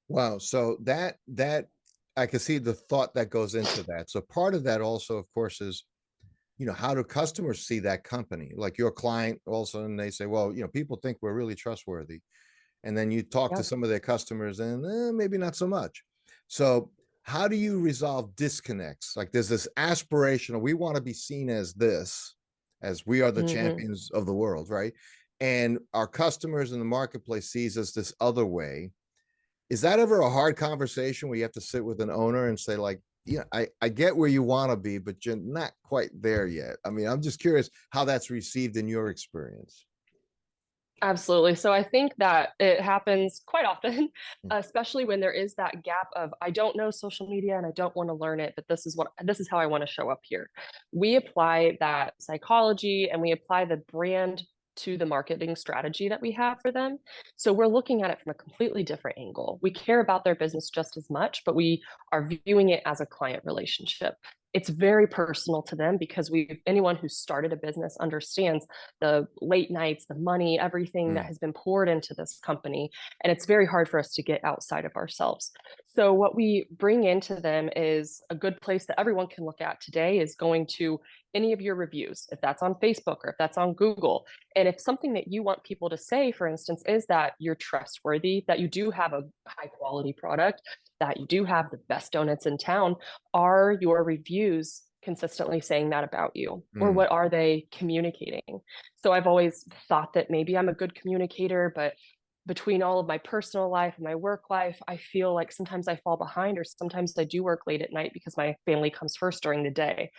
Wow. So that I can see the thought that goes into that. So part of that also, of course, is, how do customers see that company? Like your client also, and they say, well, people think we're really trustworthy. And then you talk to Yep. some of their customers and maybe not so much. So how do you resolve disconnects? Like there's this aspirational, we want to be seen as this, as we are the Hmm. champions of the world, right? And our customers in the marketplace sees us this other way. Is that ever a hard conversation where you have to sit with an owner and say, like, I get where you want to be, but you're not quite there yet? I mean, I'm just curious how that's received in your experience. Absolutely. So I think that it happens quite often, Mm, especially when there is that gap of I don't know social media and I don't want to learn it, but this is how I want to show up here. We apply that psychology and we apply the brand to the marketing strategy that we have for them. So we're looking at it from a completely different angle. We care about their business just as much, but we are viewing it as a client relationship. It's very personal to them because anyone who started a business understands the late nights, the money, everything that mm, has been poured into this company. And it's very hard for us to get outside of ourselves. So, what we bring into them is a good place that everyone can look at today is going to any of your reviews, if that's on Facebook or if that's on Google. And if something that you want people to say, for instance, is that you're trustworthy, that you do have a high quality product, that you do have the best donuts in town, are your reviews consistently saying that about you? Or mm. what are they communicating? So I've always thought that maybe I'm a good communicator, but between all of my personal life and my work life, I feel like sometimes I fall behind, or sometimes I do work late at night because my family comes first during the day.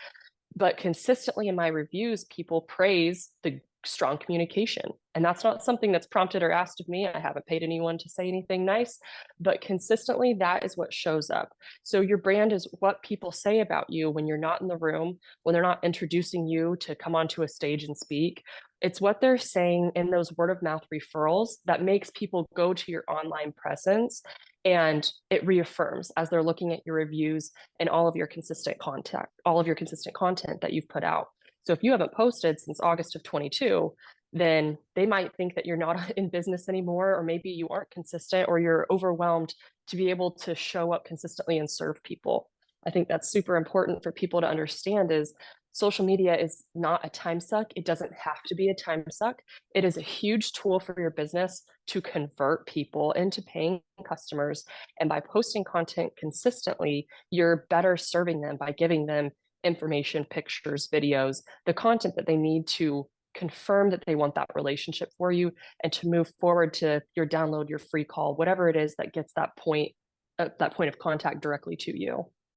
But consistently in my reviews, people praise the strong communication. And that's not something that's prompted or asked of me. I haven't paid anyone to say anything nice, but consistently that is what shows up. So your brand is what people say about you when you're not in the room, when they're not introducing you to come onto a stage and speak. It's what they're saying in those word of mouth referrals that makes people go to your online presence, and it reaffirms as they're looking at your reviews and all of your consistent content that you've put out. So if you haven't posted since August of 22, then they might think that you're not in business anymore, or maybe you aren't consistent, or you're overwhelmed to be able to show up consistently and serve people. I think that's super important for people to understand is social media is not a time suck. It doesn't have to be a time suck. It is a huge tool for your business to convert people into paying customers. And by posting content consistently, you're better serving them by giving them information, pictures, videos, the content that they need to confirm that they want that relationship for you and to move forward to your download, your free call, whatever it is that gets that point of contact directly to you.